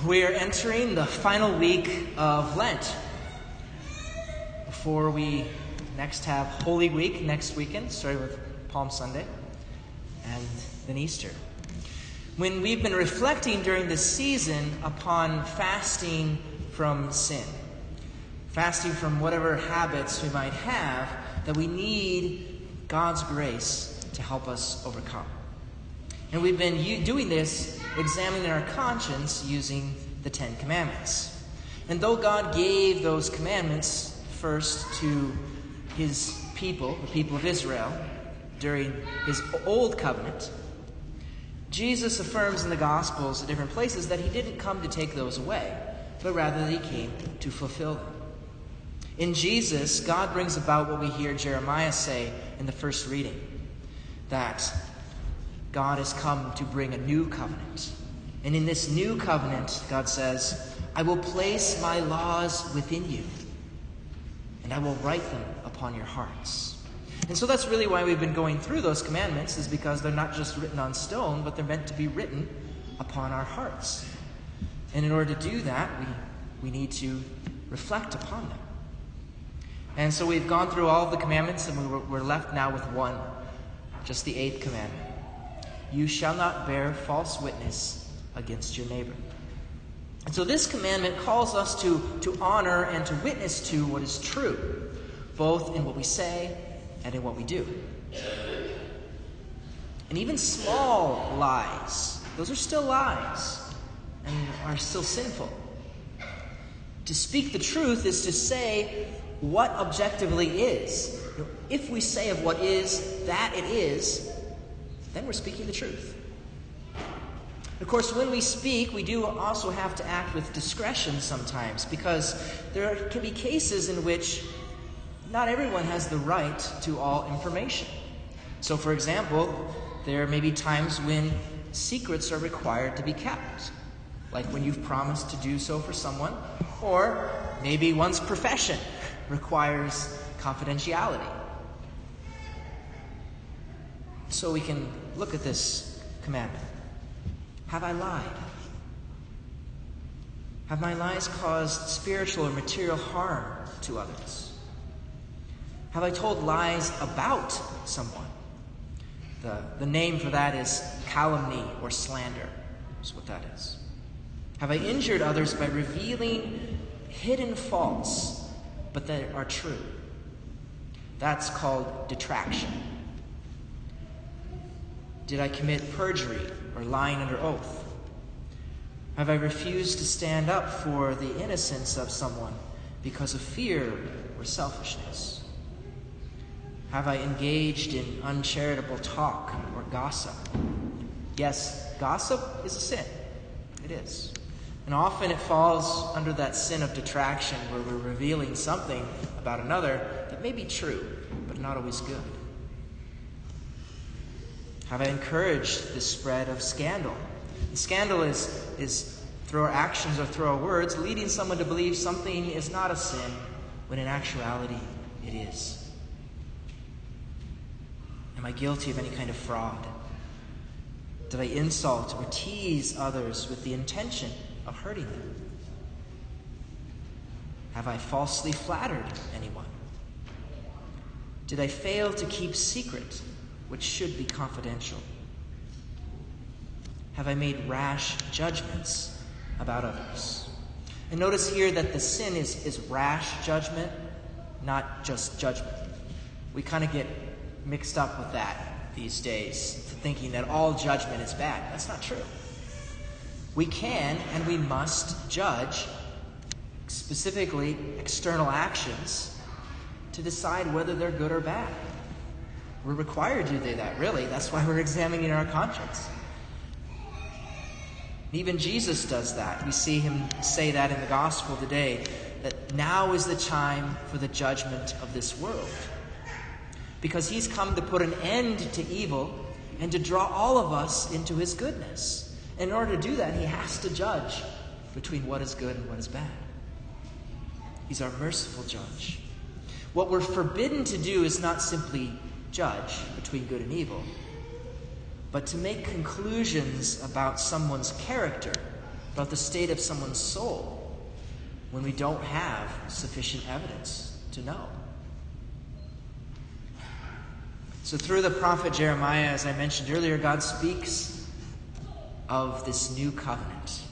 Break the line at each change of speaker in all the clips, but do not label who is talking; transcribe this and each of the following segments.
We're entering the final week of Lent before we next have Holy Week next weekend, starting with Palm Sunday and then Easter. When we've been reflecting during this season upon fasting from sin, fasting from whatever habits we might have that we need God's grace to help us overcome. And we've been doing this, examining our conscience using the Ten Commandments. And though God gave those commandments first to his people, the people of Israel, during his old covenant, Jesus affirms in the Gospels at different places that he didn't come to take those away, but rather that he came to fulfill them. In Jesus, God brings about what we hear Jeremiah say in the first reading, that God has come to bring a new covenant. And in this new covenant, God says, I will place my laws within you, and I will write them upon your hearts. And so that's really why we've been going through those commandments, is because they're not just written on stone, but they're meant to be written upon our hearts. And in order to do that, we need to reflect upon them. And so we've gone through all of the commandments, and we're left now with one, just the 8th commandment. You shall not bear false witness against your neighbor. And so this commandment calls us to honor and to witness to what is true, both in what we say and in what we do. And even small lies, those are still lies and are still sinful. To speak the truth is to say what objectively is. If we say of what is that it is, then we're speaking the truth. Of course, when we speak, we do also have to act with discretion sometimes, because there can be cases in which not everyone has the right to all information. So, for example, there may be times when secrets are required to be kept, like when you've promised to do so for someone, or maybe one's profession requires confidentiality. So we can look at this commandment. Have I lied? Have my lies caused spiritual or material harm to others? Have I told lies about someone? The name for that is calumny or slander. That's what that is. Have I injured others by revealing hidden faults, but that are true? That's called detraction. Did I commit perjury or lying under oath? Have I refused to stand up for the innocence of someone because of fear or selfishness? Have I engaged in uncharitable talk or gossip? Yes, gossip is a sin. It is. And often it falls under that sin of detraction, where we're revealing something about another that may be true, but not always good. Have I encouraged the spread of scandal? And scandal is through our actions or through our words, leading someone to believe something is not a sin, when in actuality it is. Am I guilty of any kind of fraud? Did I insult or tease others with the intention of hurting them? Have I falsely flattered anyone? Did I fail to keep secret which should be confidential? Have I made rash judgments about others? And notice here that the sin is rash judgment, not just judgment. We kind of get mixed up with that these days, thinking that all judgment is bad. That's not true. We can and we must judge, specifically external actions, to decide whether they're good or bad. We're required to do that, really. That's why we're examining our conscience. Even Jesus does that. We see him say that in the gospel today, that now is the time for the judgment of this world. Because he's come to put an end to evil and to draw all of us into his goodness. In order to do that, he has to judge between what is good and what is bad. He's our merciful judge. What we're forbidden to do is not simply judge between good and evil, but to make conclusions about someone's character about the state of someone's soul when we don't have sufficient evidence to know. So through the prophet Jeremiah, as I mentioned earlier, God speaks of this new covenant.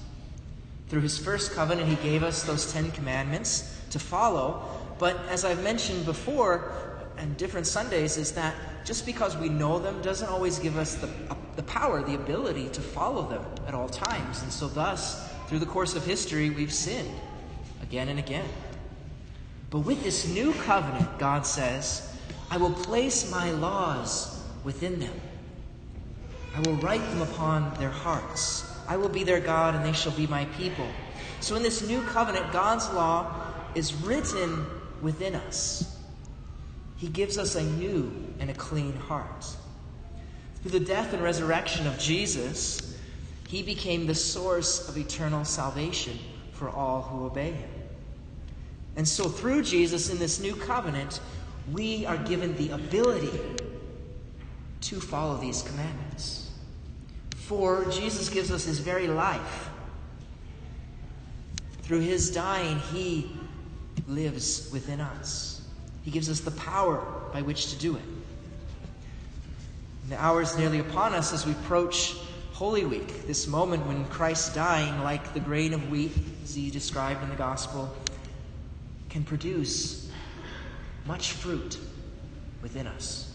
Through his first covenant, he gave us those 10 commandments to follow. But as I've mentioned before, and different Sundays, is that just because we know them doesn't always give us the power, the ability to follow them at all times. And so thus, through the course of history, we've sinned again and again. But with this new covenant, God says, I will place my laws within them. I will write them upon their hearts. I will be their God, and they shall be my people. So in this new covenant, God's law is written within us. He gives us a new and a clean heart. Through the death and resurrection of Jesus, he became the source of eternal salvation for all who obey him. And so through Jesus in this new covenant, we are given the ability to follow these commandments. For Jesus gives us his very life. Through his dying, he lives within us. He gives us the power by which to do it. And the hour is nearly upon us as we approach Holy Week, this moment when Christ dying, like the grain of wheat, as he described in the gospel, can produce much fruit within us.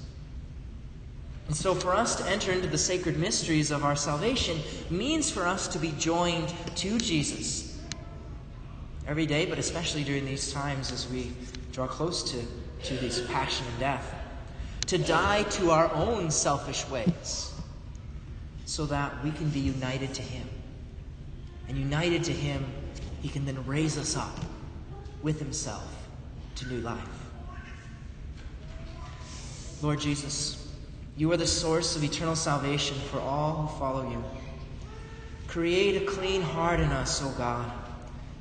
And so for us to enter into the sacred mysteries of our salvation means for us to be joined to Jesus every day, but especially during these times as we draw close to this passion and death, to die to our own selfish ways so that we can be united to him. And united to him, he can then raise us up with himself to new life. Lord Jesus, you are the source of eternal salvation for all who follow you. Create a clean heart in us, O God,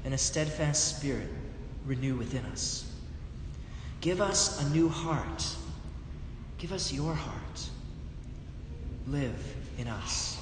and a steadfast spirit renew within us. Give us a new heart. Give us your heart. Live in us.